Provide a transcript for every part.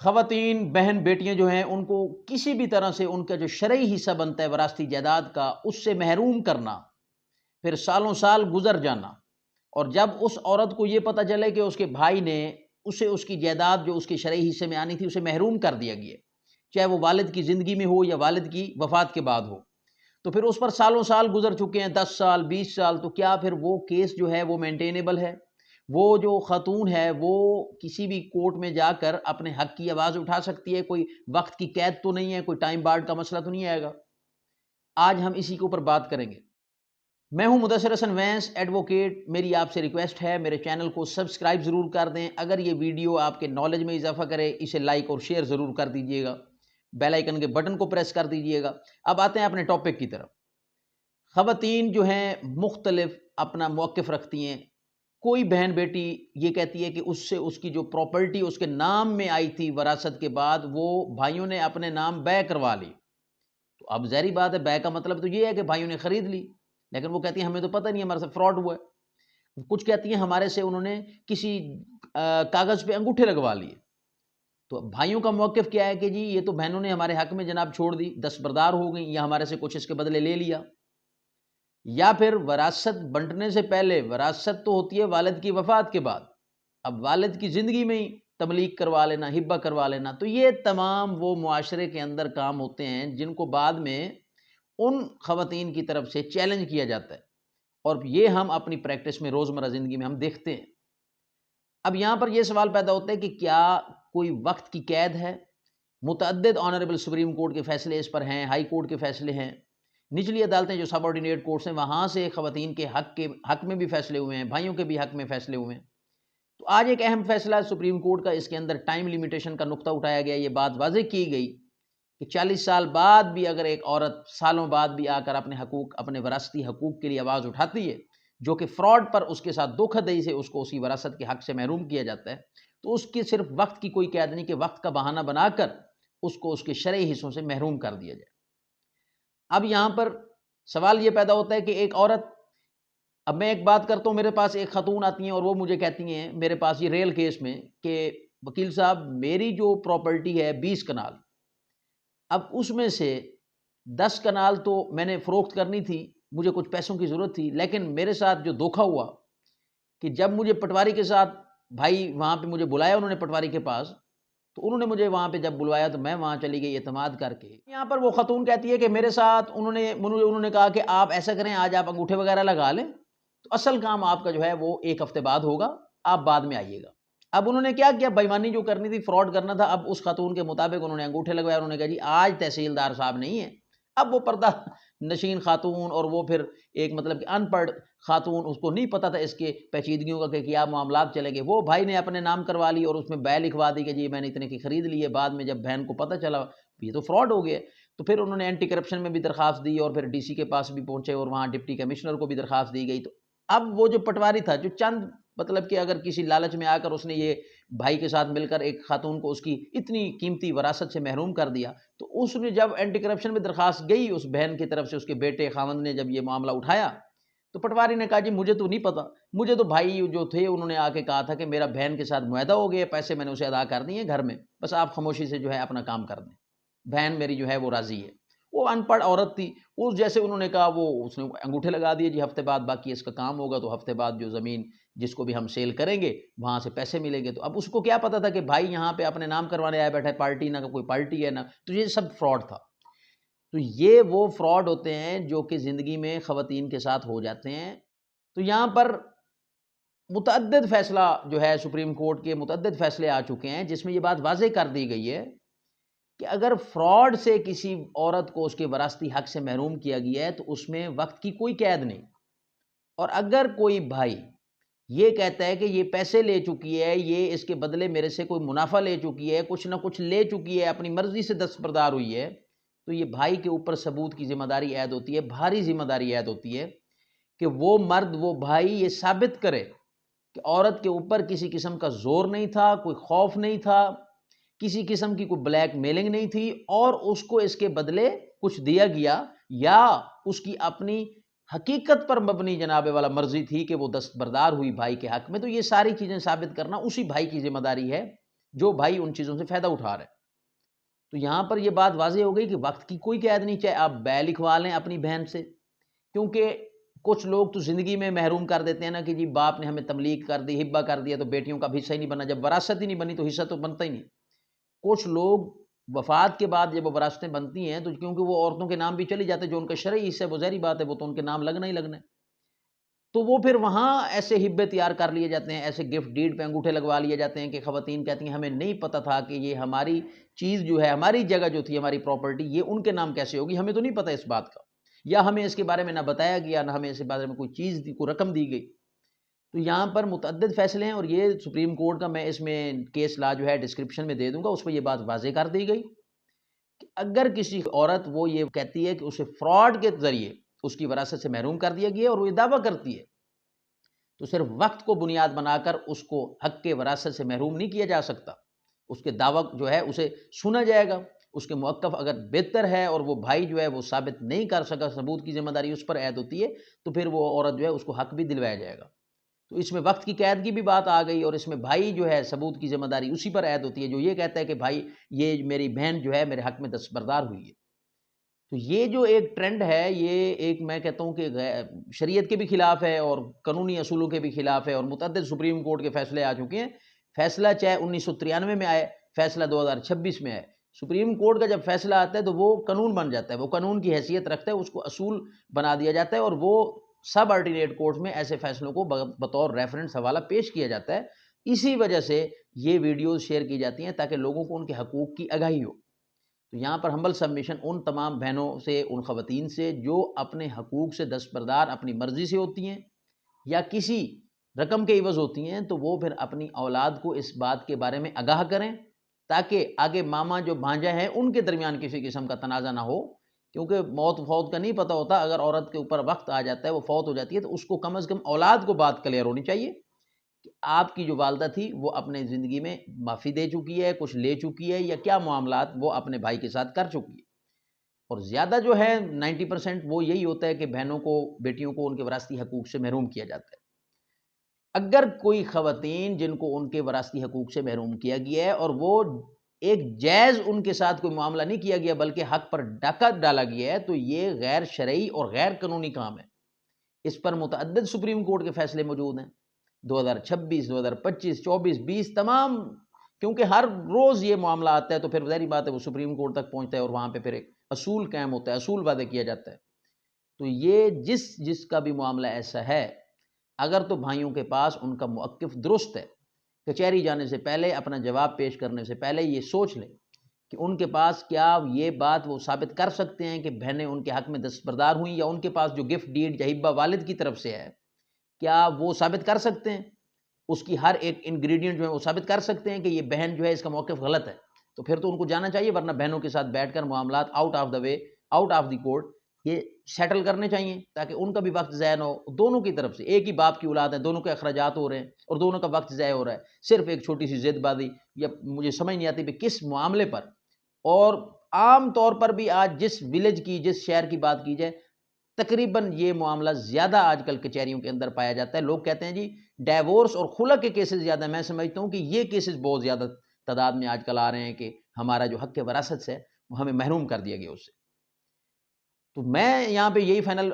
خواتین بہن بیٹیاں جو ہیں ان کو کسی بھی طرح سے ان کا جو شرعی حصہ بنتا ہے وراثتی جائیداد کا اس سے محروم کرنا، پھر سالوں سال گزر جانا، اور جب اس عورت کو یہ پتہ چلے کہ اس کے بھائی نے اسے اس کی جائیداد جو اس کے شرعی حصے میں آنی تھی اسے محروم کر دیا گیا، چاہے وہ والد کی زندگی میں ہو یا والد کی وفات کے بعد ہو، تو پھر اس پر سالوں سال گزر چکے ہیں، 10 سال 20 سال، تو کیا پھر وہ کیس جو ہے وہ مینٹینیبل ہے؟ وہ جو خاتون ہے وہ کسی بھی کورٹ میں جا کر اپنے حق کی آواز اٹھا سکتی ہے؟ کوئی وقت کی قید تو نہیں ہے، کوئی ٹائم بارڈ کا مسئلہ تو نہیں آئے گا؟ آج ہم اسی کے اوپر بات کریں گے۔ میں ہوں مدثر حسن وینس ایڈوکیٹ۔ میری آپ سے ریکویسٹ ہے میرے چینل کو سبسکرائب ضرور کر دیں، اگر یہ ویڈیو آپ کے نالج میں اضافہ کرے اسے لائک اور شیئر ضرور کر دیجئے گا، بیل آئیکن کے بٹن کو پریس کر دیجئے گا۔ اب آتے ہیں اپنے ٹاپک کی طرف۔ خواتین جو ہیں مختلف اپنا موقف رکھتی ہیں، کوئی بہن بیٹی یہ کہتی ہے کہ اس سے اس کی جو پراپرٹی اس کے نام میں آئی تھی وراثت کے بعد وہ بھائیوں نے اپنے نام بے کروا لی، تو اب ظاہری بات ہے بے کا مطلب تو یہ ہے کہ بھائیوں نے خرید لی، لیکن وہ کہتی ہیں ہمیں تو پتہ نہیں، ہمارے سے فراڈ ہوا ہے۔ کچھ کہتی ہیں ہمارے سے انہوں نے کسی کاغذ پہ انگوٹھے لگوا لیے، تو بھائیوں کا موقف کیا ہے کہ جی یہ تو بہنوں نے ہمارے حق میں جناب چھوڑ دی، دستبردار ہو گئیں یا ہمارے سے کچھ اس کے بدلے لے لیا۔ یا پھر وراثت بنٹنے سے پہلے، وراثت تو ہوتی ہے والد کی وفات کے بعد، اب والد کی زندگی میں ہی تملیک کروا لینا، ہبہ کروا لینا، تو یہ تمام وہ معاشرے کے اندر کام ہوتے ہیں جن کو بعد میں ان خواتین کی طرف سے چیلنج کیا جاتا ہے، اور یہ ہم اپنی پریکٹس میں روزمرہ زندگی میں ہم دیکھتے ہیں۔ اب یہاں پر یہ سوال پیدا ہوتا ہے کہ کیا کوئی وقت کی قید ہے؟ متعدد آنریبل سپریم کورٹ کے فیصلے اس پر ہیں، ہائی کورٹ کے فیصلے ہیں، نچلی عدالتیں جو سب آرڈینیٹ کورٹس ہیں وہاں سے خواتین کے حق میں بھی فیصلے ہوئے ہیں، بھائیوں کے بھی حق میں فیصلے ہوئے ہیں۔ تو آج ایک اہم فیصلہ ہے سپریم کورٹ کا، اس کے اندر ٹائم لیمیٹیشن کا نقطہ اٹھایا گیا، یہ بات واضح کی گئی کہ 40 سال بعد بھی اگر ایک عورت سالوں بعد بھی آ کر اپنے حقوق، اپنے وراثتی حقوق کے لیے آواز اٹھاتی ہے، جو کہ فراڈ پر اس کے ساتھ دھوکہ دہی سے اس کو اسی وراثت کے حق سے محروم کیا جاتا ہے، تو اس کی صرف وقت کی کوئی قید نہیں کہ وقت کا بہانہ بنا کر اس کو اس کے شرعی حصوں سے محروم کر دیا جائے۔ اب یہاں پر سوال یہ پیدا ہوتا ہے کہ ایک عورت، اب میں ایک بات کرتا ہوں، میرے پاس ایک خاتون آتی ہیں اور وہ مجھے کہتی ہیں میرے پاس یہ ریل کیس میں کہ وکیل صاحب میری جو پراپرٹی ہے 20 کنال، اب اس میں سے 10 کنال تو میں نے فروخت کرنی تھی، مجھے کچھ پیسوں کی ضرورت تھی، لیکن میرے ساتھ جو دھوکہ ہوا کہ جب مجھے پٹواری کے ساتھ بھائی وہاں پہ مجھے بلایا انہوں نے پٹواری کے پاس، تو انہوں نے مجھے وہاں پہ جب بلوایا تو میں وہاں چلی گئی اعتماد کر کے۔ یہاں پر وہ خاتون کہتی ہے کہ میرے ساتھ انہوں نے کہا کہ آپ ایسا کریں آج آپ انگوٹھے وغیرہ لگا لیں، تو اصل کام آپ کا جو ہے وہ 1 ہفتے بعد ہوگا، آپ بعد میں آئیے گا۔ اب انہوں نے کیا کیا، بے ایمانی جو کرنی تھی، فراڈ کرنا تھا، اب اس خاتون کے مطابق انہوں نے انگوٹھے لگوایا، انہوں نے کہا جی آج تحصیلدار صاحب نہیں ہے، اب وہ پردہ نشین خاتون اور وہ پھر ایک مطلب کہ ان پڑھ خاتون، اس کو نہیں پتا تھا اس کے پیچیدگیوں کا کہ کیا معاملات چلے گئے، وہ بھائی نے اپنے نام کروا لی اور اس میں بے لکھوا دی کہ جی میں نے اتنے کی خرید لی ہے، بعد میں جب بہن کو پتہ چلا یہ تو فراڈ ہو گیا، تو پھر انہوں نے اینٹی کرپشن میں بھی درخواست دی اور پھر ڈی سی کے پاس بھی پہنچے اور وہاں ڈپٹی کمشنر کو بھی درخواست دی گئی۔ تو اب وہ جو پٹواری تھا جو چند مطلب کہ اگر کسی لالچ میں آ کر اس نے یہ بھائی کے ساتھ مل کر ایک خاتون کو اس کی اتنی قیمتی وراثت سے محروم کر دیا، تو اس نے جب اینٹی کرپشن میں درخواست گئی اس بہن کی طرف سے، اس کے بیٹے خاوند نے جب یہ معاملہ اٹھایا تو پٹواری نے کہا جی مجھے تو نہیں پتا، مجھے تو بھائی جو تھے انہوں نے آ کے کہا تھا کہ میرا بہن کے ساتھ معاہدہ ہو گیا، پیسے میں نے اسے ادا کر دیے گھر میں، بس آپ خاموشی سے جو ہے اپنا کام کر دیں، بہن میری جو ہے وہ راضی ہے۔ وہ ان پڑھ عورت تھی، اس جیسے انہوں نے کہا وہ اس نے انگوٹھے لگا دیے، جی ہفتے بعد باقی اس کا کام ہوگا، تو ہفتے بعد جو زمین جس کو بھی ہم سیل کریں گے وہاں سے پیسے ملیں گے۔ تو اب اس کو کیا پتا تھا کہ بھائی یہاں پہ اپنے نام کروانے آیا بیٹھا ہے، پارٹی نہ کوئی پارٹی ہے نہ، تو یہ سب فراڈ تھا۔ تو یہ وہ فراڈ ہوتے ہیں جو کہ زندگی میں خواتین کے ساتھ ہو جاتے ہیں۔ تو یہاں پر متعدد فیصلہ جو ہے سپریم کورٹ کے متعدد فیصلے آ چکے ہیں جس میں یہ بات واضح کر دی گئی ہے کہ اگر فراڈ سے کسی عورت کو اس کے وراثتی حق سے محروم کیا گیا ہے تو اس میں وقت کی کوئی قید نہیں، اور اگر کوئی بھائی یہ کہتا ہے کہ یہ پیسے لے چکی ہے، یہ اس کے بدلے میرے سے کوئی منافع لے چکی ہے، کچھ نہ کچھ لے چکی ہے، اپنی مرضی سے دستبردار ہوئی ہے، تو یہ بھائی کے اوپر ثبوت کی ذمہ داری عائد ہوتی ہے، بھاری ذمہ داری عائد ہوتی ہے کہ وہ مرد، وہ بھائی یہ ثابت کرے کہ عورت کے اوپر کسی قسم کا زور نہیں تھا، کوئی خوف نہیں تھا، کسی قسم کی کوئی بلیک میلنگ نہیں تھی، اور اس کو اس کے بدلے کچھ دیا گیا، یا اس کی اپنی حقیقت پر مبنی جناب والا مرضی تھی کہ وہ دستبردار ہوئی بھائی کے حق میں۔ تو یہ ساری چیزیں ثابت کرنا اسی بھائی کی ذمہ داری ہے جو بھائی ان چیزوں سے فائدہ اٹھا رہے ہیں۔ تو یہاں پر یہ بات واضح ہو گئی کہ وقت کی کوئی قید نہیں، چاہے آپ بے لکھوا لیں اپنی بہن سے، کیونکہ کچھ لوگ تو زندگی میں محروم کر دیتے ہیں نا کہ جی باپ نے ہمیں تملیغ کر دی، ہبہ کر دیا تو بیٹیوں کا بھی حصہ ہی نہیں بنا، جب وراثت ہی نہیں بنی تو حصہ تو بنتا ہی نہیں۔ کچھ لوگ وفات کے بعد جب وہ وراثتیں بنتی ہیں تو کیونکہ وہ عورتوں کے نام بھی چلی جاتے ہیں، جو ان کا شرعی حصہ ہے وہ ظاہری بات ہے وہ تو ان کے نام لگنا ہی لگنا ہے، تو وہ پھر وہاں ایسے ہبے تیار کر لیے جاتے ہیں، ایسے گفٹ ڈیڈ پہ انگوٹھے لگوا لیے جاتے ہیں کہ خواتین کہتی ہیں ہمیں نہیں پتہ تھا کہ یہ ہماری چیز جو ہے، ہماری جگہ جو تھی، ہماری پراپرٹی، یہ ان کے نام کیسے ہوگی، ہمیں تو نہیں پتہ اس بات کا، یا ہمیں اس کے بارے میں نہ بتایا گیا، نہ ہمیں اس کے بارے میں کوئی چیز دی، کوئی رقم دی گئی۔ تو یہاں پر متعدد فیصلے ہیں، اور یہ سپریم کورٹ کا میں اس میں کیس لا جو ہے ڈسکرپشن میں دے دوں گا، اس پہ یہ بات واضح کر دی گئی کہ اگر کسی عورت وہ یہ کہتی ہے کہ اسے فراڈ کے ذریعے اس کی وراثت سے محروم کر دیا گیا ہے اور وہ یہ دعویٰ کرتی ہے، تو صرف وقت کو بنیاد بنا کر اس کو حق کے وراثت سے محروم نہیں کیا جا سکتا، اس کے دعویٰ جو ہے اسے سنا جائے گا، اس کے موقف اگر بہتر ہے اور وہ بھائی جو ہے وہ ثابت نہیں کر سکا، ثبوت کی ذمہ داری اس پر عائد ہوتی ہے، تو پھر وہ عورت جو ہے اس کو حق بھی دلوایا جائے گا۔ تو اس میں وقت کی قید کی بھی بات آ گئی، اور اس میں بھائی جو ہے ثبوت کی ذمہ داری اسی پر عائد ہوتی ہے جو یہ کہتا ہے کہ بھائی یہ میری بہن جو ہے میرے حق میں دستبردار ہوئی ہے۔ تو یہ جو ایک ٹرینڈ ہے، یہ ایک میں کہتا ہوں کہ شریعت کے بھی خلاف ہے اور قانونی اصولوں کے بھی خلاف ہے، اور متعدد سپریم کورٹ کے فیصلے آ چکے ہیں، فیصلہ چاہے 1993 میں آئے، فیصلہ 2026 میں آئے، سپریم کورٹ کا جب فیصلہ آتا ہے تو وہ قانون بن جاتا ہے، وہ قانون کی حیثیت رکھتا ہے، اس کو اصول بنا دیا جاتا ہے، اور وہ سب آرڈینیٹ کورٹ میں ایسے فیصلوں کو بطور ریفرنس حوالہ پیش کیا جاتا ہے۔ اسی وجہ سے یہ ویڈیوز شیئر کی جاتی ہیں تاکہ لوگوں کو ان کے حقوق کی آگاہی ہو۔ تو یہاں پر ہمبل سبمیشن ان تمام بہنوں سے، ان خواتین سے جو اپنے حقوق سے دستبردار اپنی مرضی سے ہوتی ہیں یا کسی رقم کے عوض ہوتی ہیں، تو وہ پھر اپنی اولاد کو اس بات کے بارے میں آگاہ کریں تاکہ آگے ماما جو بھانجا ہے ان کے درمیان کسی قسم کا تنازع نہ ہو، کیونکہ موت فوت کا نہیں پتہ ہوتا، اگر عورت کے اوپر وقت آ جاتا ہے، وہ فوت ہو جاتی ہے، تو اس کو کم از کم اولاد کو بات کلیئر ہونی چاہیے کہ آپ کی جو والدہ تھی وہ اپنے زندگی میں معافی دے چکی ہے، کچھ لے چکی ہے، یا کیا معاملات وہ اپنے بھائی کے ساتھ کر چکی ہے۔ اور زیادہ جو ہے 90% وہ یہی ہوتا ہے کہ بہنوں کو، بیٹیوں کو ان کے وراثتی حقوق سے محروم کیا جاتا ہے۔ اگر کوئی خواتین جن کو ان کے وراثتی حقوق سے محروم کیا گیا ہے اور وہ ایک جائز ان کے ساتھ کوئی معاملہ نہیں کیا گیا بلکہ حق پر ڈاکہ ڈالا گیا ہے، تو یہ غیر شرعی اور غیر قانونی کام ہے۔ اس پر متعدد سپریم کورٹ کے فیصلے موجود ہیں، 2026، 2025، 24، 20 تمام، کیونکہ ہر روز یہ معاملہ آتا ہے تو پھر ظاہری بات ہے وہ سپریم کورٹ تک پہنچتا ہے، اور وہاں پہ پھر ایک اصول قائم ہوتا ہے، اصول وعدے کیا جاتا ہے۔ تو یہ جس کا بھی معاملہ ایسا ہے، اگر تو بھائیوں کے پاس ان کا موقف درست ہے، کچہری جانے سے پہلے، اپنا جواب پیش کرنے سے پہلے یہ سوچ لیں کہ ان کے پاس کیا یہ بات وہ ثابت کر سکتے ہیں کہ بہنیں ان کے حق میں دستبردار ہوئیں، یا ان کے پاس جو گفٹ ڈیڈ یا ہبہ والد کی طرف سے ہے کیا وہ ثابت کر سکتے ہیں، اس کی ہر ایک انگریڈینٹ جو ہے وہ ثابت کر سکتے ہیں کہ یہ بہن جو ہے اس کا موقف غلط ہے، تو پھر تو ان کو جانا چاہیے، ورنہ بہنوں کے ساتھ بیٹھ کر معاملات out of the way, out of the court یہ سیٹل کرنے چاہیے تاکہ ان کا بھی وقت ضائع نہ ہو، دونوں کی طرف سے، ایک ہی باپ کی اولاد ہے، دونوں کے اخراجات ہو رہے ہیں اور دونوں کا وقت ضائع ہو رہا ہے، صرف ایک چھوٹی سی ضد بازی، یا مجھے سمجھ نہیں آتی کہ کس معاملے پر۔ اور عام طور پر بھی آج جس ولیج کی، جس شہر کی بات کی جائے، تقریباً یہ معاملہ زیادہ آج کل کچہریوں کے اندر پایا جاتا ہے۔ لوگ کہتے ہیں جی ڈیورس اور خلع کے کیسز زیادہ، میں سمجھتا ہوں کہ یہ کیسز بہت زیادہ تعداد میں آج کل آ رہے ہیں کہ ہمارا جو حق وراثت سے وہ ہمیں محروم کر دیا گیا اس سے۔ تو میں یہاں پہ یہی فائنل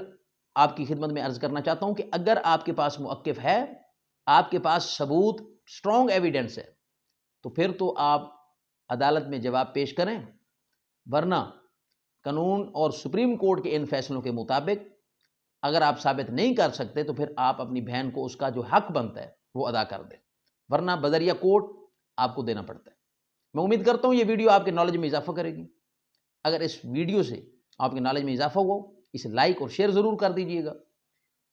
آپ کی خدمت میں عرض کرنا چاہتا ہوں کہ اگر آپ کے پاس موقف ہے، آپ کے پاس ثبوت، اسٹرانگ ایویڈنس ہے، تو پھر تو آپ عدالت میں جواب پیش کریں، ورنہ قانون اور سپریم کورٹ کے ان فیصلوں کے مطابق اگر آپ ثابت نہیں کر سکتے تو پھر آپ اپنی بہن کو اس کا جو حق بنتا ہے وہ ادا کر دیں، ورنہ بذریعہ کورٹ آپ کو دینا پڑتا ہے۔ میں امید کرتا ہوں یہ ویڈیو آپ کے نالج میں اضافہ کرے گی۔ اگر اس ویڈیو سے آپ کے نالج میں اضافہ ہو، اسے لائک اور شیئر ضرور کر دیجئے گا،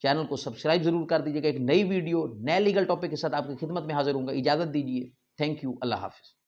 چینل کو سبسکرائب ضرور کر دیجئے گا۔ ایک نئی ویڈیو، نئے لیگل ٹاپک کے ساتھ آپ کی خدمت میں حاضر ہوں گا، اجازت دیجئے، تھینک یو، اللہ حافظ۔